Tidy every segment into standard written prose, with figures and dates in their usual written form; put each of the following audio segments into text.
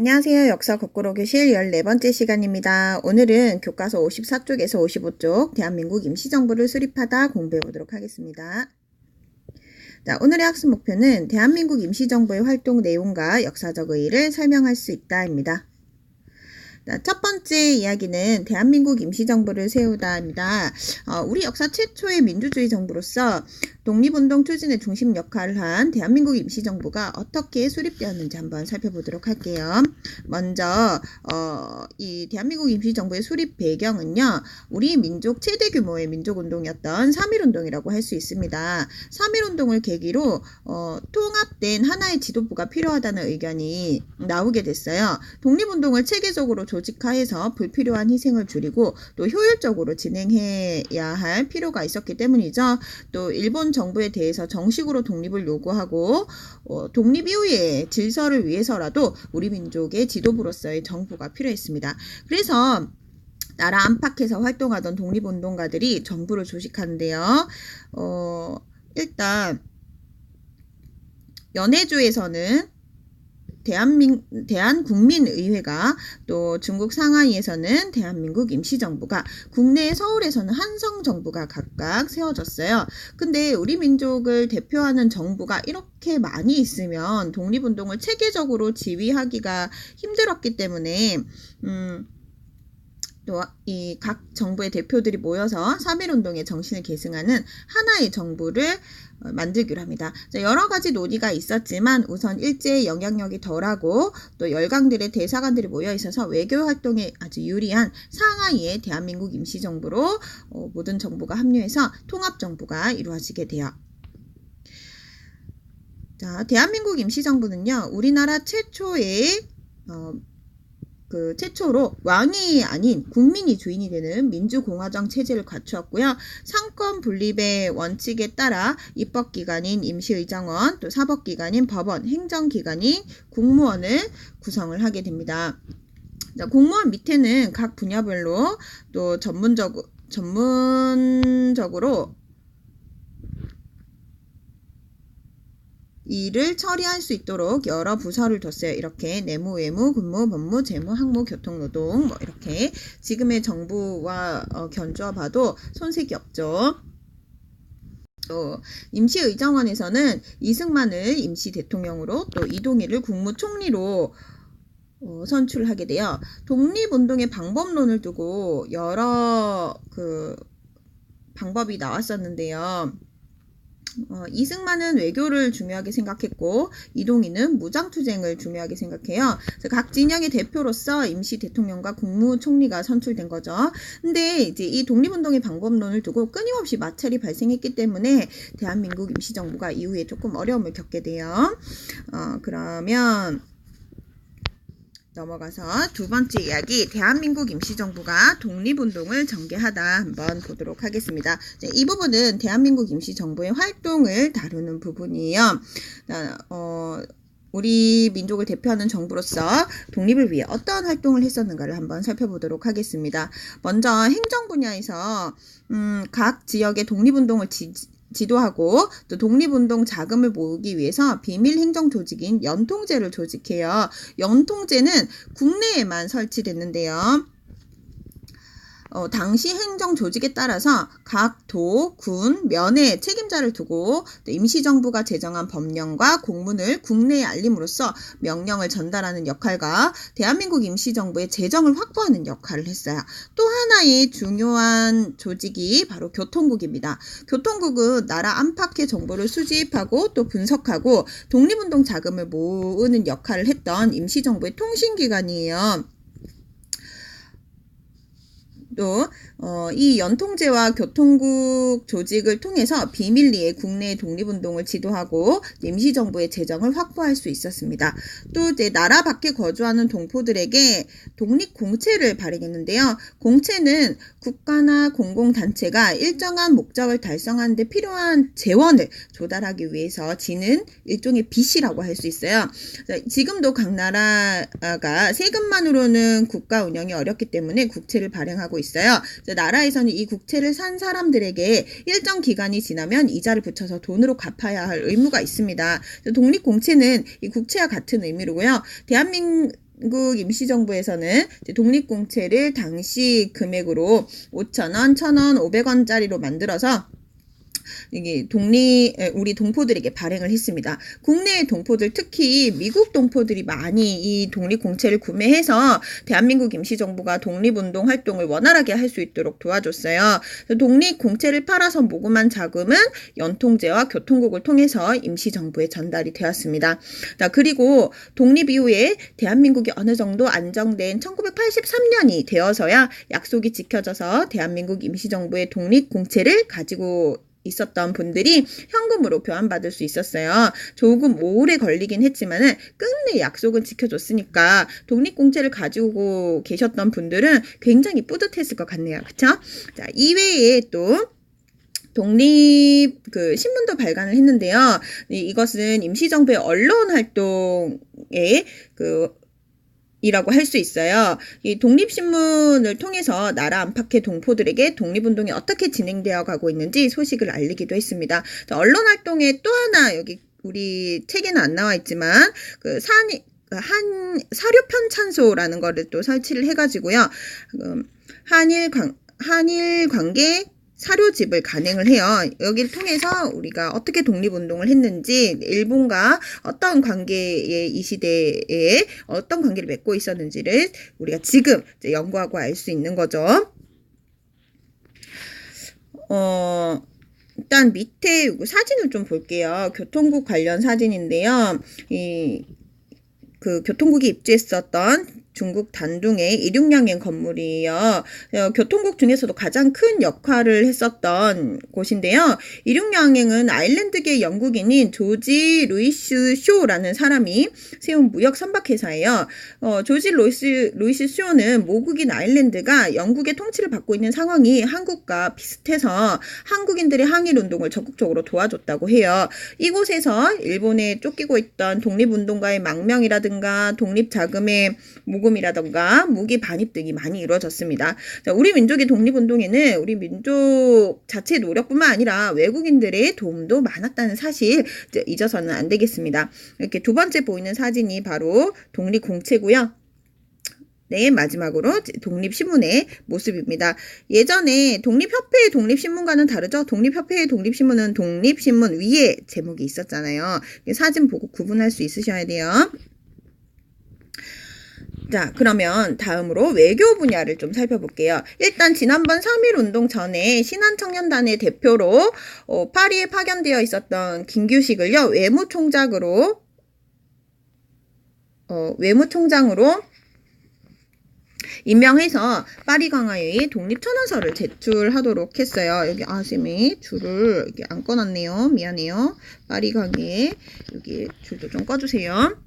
안녕하세요. 역사 거꾸로 교실 14번째 시간입니다. 오늘은 교과서 54쪽에서 55쪽 대한민국 임시정부를 수립하다 공부해 보도록 하겠습니다. 자, 오늘의 학습 목표는 대한민국 임시정부의 활동 내용과 역사적 의의를 설명할 수 있다입니다. 첫 번째 이야기는 대한민국 임시정부를 세우다입니다. 우리 역사 최초의 민주주의 정부로서 독립운동 추진의 중심 역할을 한 대한민국 임시정부가 어떻게 수립되었는지 한번 살펴보도록 할게요. 먼저 이 대한민국 임시정부의 수립 배경은요. 우리 민족 최대 규모의 민족운동이었던 3.1운동이라고 할 수 있습니다. 3.1운동을 계기로 통합된 하나의 지도부가 필요하다는 의견이 나오게 됐어요. 독립운동을 체계적으로 조직화해서 불필요한 희생을 줄이고 또 효율적으로 진행해야 할 필요가 있었기 때문이죠. 또 일본 정부에 대해서 정식으로 독립을 요구하고 독립 이후의 질서를 위해서라도 우리 민족의 지도부로서의 정부가 필요했습니다. 그래서 나라 안팎에서 활동하던 독립운동가들이 정부를 조직하는데요. 일단 연해주에서는 대한국민의회가, 또 중국 상하이에서는 대한민국 임시정부가, 국내 서울에서는 한성정부가 각각 세워졌어요. 근데 우리 민족을 대표하는 정부가 이렇게 많이 있으면 독립운동을 체계적으로 지휘하기가 힘들었기 때문에 또 이 각 정부의 대표들이 모여서 3.1운동의 정신을 계승하는 하나의 정부를 만들기로 합니다. 여러 가지 논의가 있었지만 우선 일제의 영향력이 덜하고 또 열강들의 대사관들이 모여 있어서 외교 활동에 아주 유리한 상하이의 대한민국 임시정부로 모든 정부가 합류해서 통합정부가 이루어지게 돼요. 자, 대한민국 임시정부는요, 우리나라 최초의 최초로 왕이 아닌 국민이 주인이 되는 민주공화정 체제를 갖추었고요. 상권 분립의 원칙에 따라 입법기관인 임시의정원, 또 사법기관인 법원, 행정기관인 국무원을 구성을 하게 됩니다. 자, 공무원 밑에는 각 분야별로 또 전문적으로 일을 처리할 수 있도록 여러 부서를 뒀어요. 이렇게 내무, 외무, 군무, 법무, 재무, 학무, 교통, 노동 이렇게 지금의 정부와 견주어 봐도 손색이 없죠. 또 임시의정원에서는 이승만을 임시대통령으로, 또 이동희를 국무총리로 선출하게 돼요. 독립운동의 방법론을 두고 여러 방법이 나왔었는데요. 이승만은 외교를 중요하게 생각했고 이동희는 무장투쟁을 중요하게 생각해요. 각 진영의 대표로서 임시 대통령과 국무총리가 선출된 거죠. 근데 이제 이 독립운동의 방법론을 두고 끊임없이 마찰이 발생했기 때문에 대한민국 임시정부가 이후에 조금 어려움을 겪게 돼요. 그러면 넘어가서 두 번째 이야기, 대한민국 임시정부가 독립운동을 전개하다 한번 보도록 하겠습니다. 이 부분은 대한민국 임시정부의 활동을 다루는 부분이에요. 우리 민족을 대표하는 정부로서 독립을 위해 어떤 활동을 했었는가를 한번 살펴보도록 하겠습니다. 먼저 행정 분야에서 각 지역의 독립운동을 지도하고 또 독립운동 자금을 모으기 위해서 비밀행정조직인 연통제를 조직해요. 연통제는 국내에만 설치됐는데요. 당시 행정 조직에 따라서 각 도, 군, 면에 책임자를 두고 임시정부가 제정한 법령과 공문을 국내에 알림으로써 명령을 전달하는 역할과 대한민국 임시정부의 재정을 확보하는 역할을 했어요. 또 하나의 중요한 조직이 바로 교통국입니다. 교통국은 나라 안팎의 정보를 수집하고 또 분석하고 독립운동 자금을 모으는 역할을 했던 임시정부의 통신기관이에요. 또 이 연통제와 교통국 조직을 통해서 비밀리에 국내 독립운동을 지도하고 임시정부의 재정을 확보할 수 있었습니다. 또 이제 나라 밖에 거주하는 동포들에게 독립공채를 발행했는데요. 공채는 국가나 공공단체가 일정한 목적을 달성하는 데 필요한 재원을 조달하기 위해서 지는 일종의 빚이라고 할 수 있어요. 지금도 각 나라가 세금만으로는 국가 운영이 어렵기 때문에 국채를 발행하고 있어요. 나라에서는 이 국채를 산 사람들에게 일정 기간이 지나면 이자를 붙여서 돈으로 갚아야 할 의무가 있습니다. 독립공채는 이 국채와 같은 의미로고요. 대한민국 대한민국 임시정부에서는 독립공채를 당시 금액으로 5,000원, 1,000원, 500원짜리로 만들어서 이게 우리 동포들에게 발행을 했습니다. 국내의 동포들, 특히 미국 동포들이 많이 이 독립공채를 구매해서 대한민국 임시정부가 독립운동 활동을 원활하게 할 수 있도록 도와줬어요. 독립공채를 팔아서 모금한 자금은 연통제와 교통국을 통해서 임시정부에 전달이 되었습니다. 자, 그리고 독립 이후에 대한민국이 어느 정도 안정된 1983년이 되어서야 약속이 지켜져서 대한민국 임시정부의 독립공채를 가지고 있었던 분들이 현금으로 교환받을 수 있었어요. 조금 오래 걸리긴 했지만은 끝내 약속은 지켜줬으니까 독립공채를 가지고 계셨던 분들은 굉장히 뿌듯했을 것 같네요. 그쵸? 자, 이외에 또 독립 신문도 발간을 했는데요. 이것은 임시정부의 언론 활동에 이라고 할 수 있어요. 이 독립신문을 통해서 나라 안팎의 동포들에게 독립운동이 어떻게 진행되어 가고 있는지 소식을 알리기도 했습니다. 언론 활동에 또 하나, 여기 우리 책에는 안 나와 있지만 사료 편찬소라는 거를 또 설치를 해가지고요. 한일 관계 사료집을 간행을 해요. 여기를 통해서 우리가 어떻게 독립운동을 했는지, 일본과 어떤 관계에 이 시대에 어떤 관계를 맺고 있었는지를 우리가 지금 연구하고 알 수 있는 거죠. 일단 밑에 사진을 좀 볼게요. 교통국 관련 사진인데요. 교통국이 입주했었던 중국 단둥의 이륙양행 건물이에요. 교통국 중에서도 가장 큰 역할을 했었던 곳인데요. 이륙양행은 아일랜드계 영국인인 조지 루이스 쇼라는 사람이 세운 무역 선박회사예요. 조지 루이스 쇼는 모국인 아일랜드가 영국의 통치를 받고 있는 상황이 한국과 비슷해서 한국인들의 항일운동을 적극적으로 도와줬다고 해요. 이곳에서 일본에 쫓기고 있던 독립운동가의 망명이라든가 독립자금의 모금이라던가 무기 반입 등이 많이 이루어졌습니다. 자, 우리 민족의 독립운동에는 우리 민족 자체의 노력뿐만 아니라 외국인들의 도움도 많았다는 사실 잊어서는 안 되겠습니다. 이렇게 두 번째 보이는 사진이 바로 독립공채고요. 네, 마지막으로 독립신문의 모습입니다. 예전에 독립협회의 독립신문과는 다르죠? 독립협회의 독립신문은 독립신문 위에 제목이 있었잖아요. 사진 보고 구분할 수 있으셔야 돼요. 자, 그러면 다음으로 외교 분야를 좀 살펴볼게요. 일단 지난번 3.1운동 전에 신한청년단의 대표로 파리에 파견되어 있었던 김규식을요, 외무총장으로 임명해서 파리 강화의 독립천원서를 제출하도록 했어요. 여기 쌤이 줄을 이렇게 안 꺼놨네요. 미안해요. 파리 강화에 여기 줄도 좀 꺼주세요.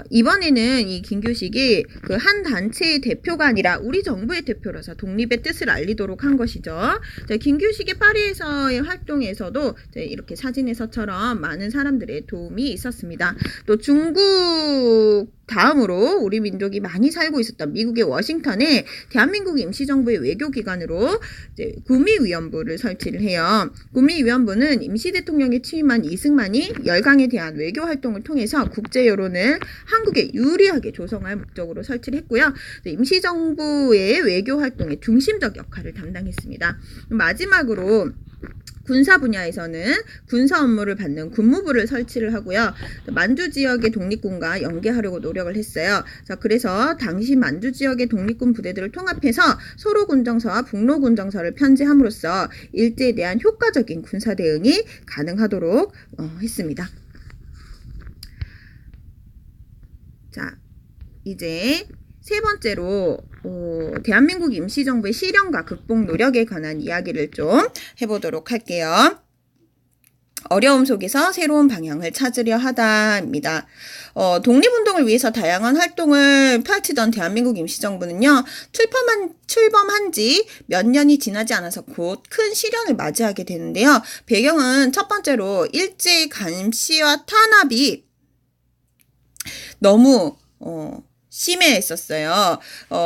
이번에는 이 김규식이 한 단체의 대표가 아니라 우리 정부의 대표로서 독립의 뜻을 알리도록 한 것이죠. 자, 김규식의 파리에서의 활동에서도 이렇게 사진에서처럼 많은 사람들의 도움이 있었습니다. 또 중국 다음으로 우리 민족이 많이 살고 있었던 미국의 워싱턴에 대한민국 임시정부의 외교기관으로 구미위원부를 설치를 해요. 구미위원부는 임시대통령이 취임한 이승만이 열강에 대한 외교활동을 통해서 국제여론을 한국에 유리하게 조성할 목적으로 설치를 했고요. 임시정부의 외교활동의 중심적 역할을 담당했습니다. 마지막으로 군사 분야에서는 군사 업무를 받는 군무부를 설치를 하고요. 만주 지역의 독립군과 연계하려고 노력을 했어요. 자, 그래서 당시 만주 지역의 독립군 부대들을 통합해서 소로군정서와 북로군정서를 편제함으로써 일제에 대한 효과적인 군사 대응이 가능하도록 했습니다. 자, 이제 세 번째로 대한민국 임시정부의 실현과 극복 노력에 관한 이야기를 좀 해보도록 할게요. 어려움 속에서 새로운 방향을 찾으려 하다입니다. 독립운동을 위해서 다양한 활동을 펼치던 대한민국 임시정부는요, 출범한 지 몇 년이 지나지 않아서 곧 큰 시련을 맞이하게 되는데요. 배경은 첫 번째로 일제 감시와 탄압이 너무 심해했었어요.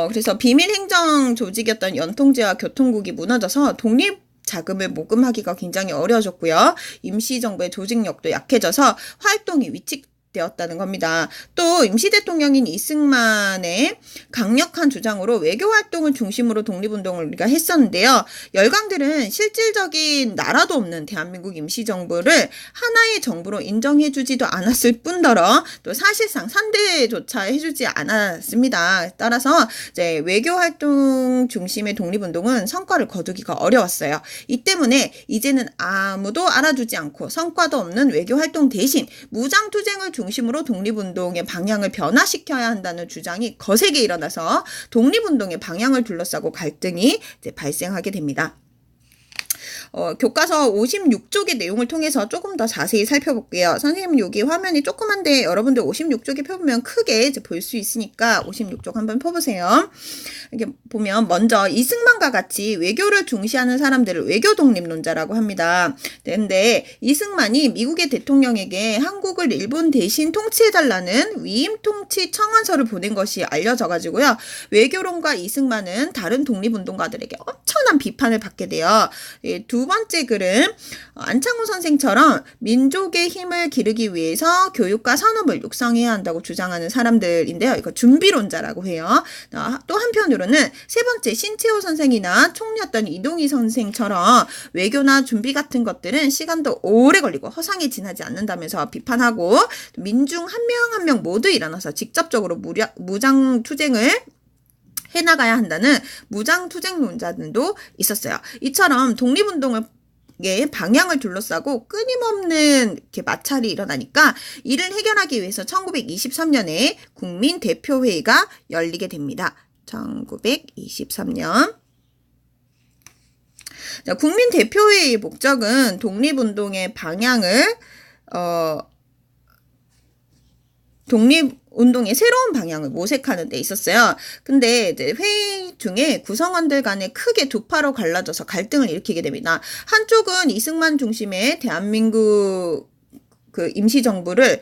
그래서 비밀 행정 조직이었던 연통제와 교통국이 무너져서 독립 자금을 모금하기가 굉장히 어려워졌고요. 임시정부의 조직력도 약해져서 활동이 되었다는 겁니다. 또 임시 대통령인 이승만의 강력한 주장으로 외교 활동을 중심으로 독립운동을 우리가 했었는데요. 열강들은 실질적인 나라도 없는 대한민국 임시정부를 하나의 정부로 인정해주지도 않았을 뿐더러 또 사실상 산대조차 해주지 않았습니다. 따라서 이제 외교 활동 중심의 독립운동은 성과를 거두기가 어려웠어요. 이 때문에 이제는 아무도 알아주지 않고 성과도 없는 외교 활동 대신 무장투쟁을 중심으로 독립운동의 방향을 변화시켜야 한다는 주장이 거세게 일어나서 독립운동의 방향을 둘러싸고 갈등이 이제 발생하게 됩니다. 교과서 56쪽의 내용을 통해서 조금 더 자세히 살펴볼게요. 선생님 여기 화면이 조그만데 여러분들 56쪽에 펴보면 크게 이제 볼 수 있으니까 56쪽 한번 펴보세요. 이렇게 보면 먼저 이승만과 같이 외교를 중시하는 사람들을 외교 독립론자라고 합니다. 근데 이승만이 미국의 대통령에게 한국을 일본 대신 통치해달라는 위임 통치 청원서를 보낸 것이 알려져 가지고요. 외교론가 이승만은 다른 독립운동가들에게 엄청난 비판을 받게 돼요. 두 번째 글은 안창호 선생처럼 민족의 힘을 기르기 위해서 교육과 산업을 육성해야 한다고 주장하는 사람들인데요. 이거 준비론자라고 해요. 또 한편으로는 세 번째 신채호 선생이나 총리였던 이동희 선생처럼 외교나 준비 같은 것들은 시간도 오래 걸리고 허상에 지나지 않는다면서 비판하고 민중 한 명 한 명 모두 일어나서 직접적으로 무장투쟁을 해나가야 한다는 무장투쟁론자들도 있었어요. 이처럼 독립운동을 방향을 둘러싸고 끊임없는 이렇게 마찰이 일어나니까 이를 해결하기 위해서 1923년에 국민대표회의가 열리게 됩니다. 1923년. 자, 국민대표회의의 목적은 독립운동의 방향을 독립운동의 새로운 방향을 모색하는 데 있었어요. 근데 이제 회의 중에 구성원들 간에 크게 두 파로 갈라져서 갈등을 일으키게 됩니다. 한쪽은 이승만 중심의 대한민국 임시정부를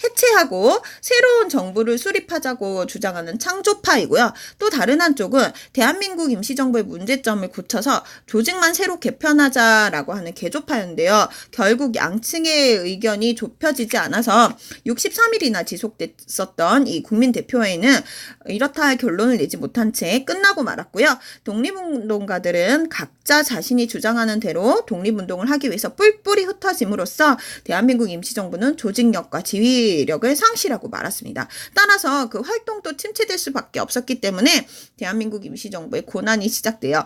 해체하고 새로운 정부를 수립하자고 주장하는 창조파이고요. 또 다른 한쪽은 대한민국 임시정부의 문제점을 고쳐서 조직만 새로 개편하자라고 하는 개조파였는데요. 결국 양층의 의견이 좁혀지지 않아서 63일이나 지속됐었던 이 국민대표회의는 이렇다 할 결론을 내지 못한 채 끝나고 말았고요. 독립운동가들은 각자 자신이 주장하는 대로 독립운동을 하기 위해서 뿔뿔이 흩어짐으로써 대한민국 임시정부는 조직력과 지휘력을 상실하고 말았습니다. 따라서 그 활동도 침체될 수밖에 없었기 때문에 대한민국 임시정부의 고난이 시작돼요.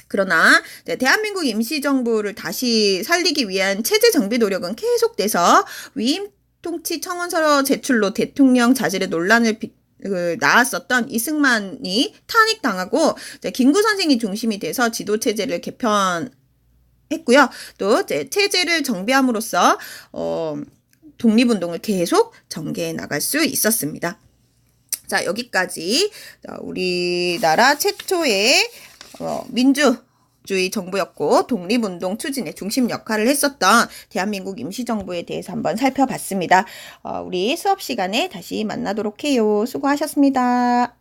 그러나 대한민국 임시정부를 다시 살리기 위한 체제 정비 노력은 계속돼서 위임 통치 청원서 제출로 대통령 자질의 논란을 나왔었던 이승만이 탄핵당하고 김구 선생이 중심이 돼서 지도체제를 개편했고요. 또 체제를 정비함으로써 독립운동을 계속 전개해 나갈 수 있었습니다. 자, 여기까지 우리나라 최초의 민주주의 정부였고 독립운동 추진의 중심 역할을 했었던 대한민국 임시정부에 대해서 한번 살펴봤습니다. 우리 수업 시간에 다시 만나도록 해요. 수고하셨습니다.